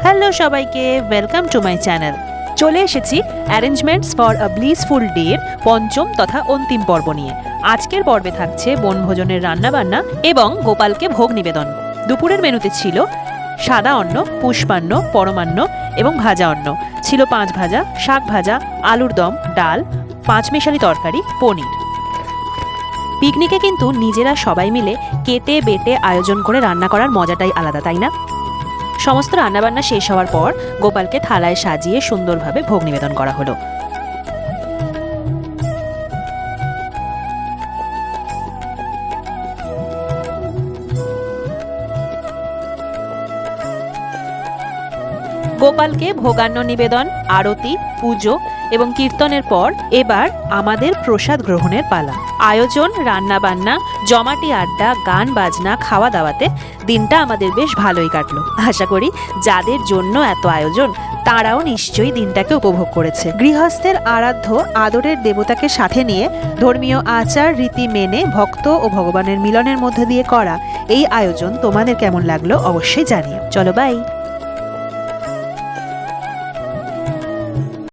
Hello সবাইকে, welcome to my channel. চলে এসেছি অ্যারেঞ্জমেন্টস ফর আ ব্লিসফুল ডের পঞ্চম তথা অন্তিম পর্ব নিয়ে। আজকের পর্বে থাকছে বনভোজনের রান্নাবান্না এবং গোপালকে ভোগ নিবেদন। দুপুরের মেনুতে ছিল সাদা অন্ন, পুষ্পান্ন, পরমান্ন এবং ভাজা অন্ন। ছিল 5 ভাজা, শাক ভাজা, আলুর দম, ডাল, 5 মেশালি তরকারি, পনির। পিকনিকে কিন্তু নিজেরা সবাই মিলে কেটে বেটে আয়োজন করে রান্না করার মজাটাই আলাদা, তাই না? সমস্ত রান্নাবান্না শেষ হওয়ার পর গোপালকে থালায় সাজিয়ে সুন্দরভাবে ভোগ নিবেদন করা হলো। গোপালকে ভোগান্ন নিবেদন, আরতি, পুজো এবং কীর্তনের পর এবার আমাদের প্রসাদ গ্রহণের পালা। আয়োজন, রান্নাবান্না, জমাটি আড্ডা, গান বাজনা, খাওয়া দাওয়াতে দিনটা আমাদের বেশ ভালোই কাটলো। আশা করি যাদের জন্য এত আয়োজন তারাও নিশ্চয়ই দিনটাকে উপভোগ করেছে। গৃহস্থের আরাধ্য আদরের দেবতাকে সাথে নিয়ে ধর্মীয় আচার রীতি মেনে ভক্ত ও ভগবানের মিলনের মধ্যে দিয়ে করা এই আয়োজন তোমাদের কেমন লাগলো অবশ্যই জানিও। চলো বাই।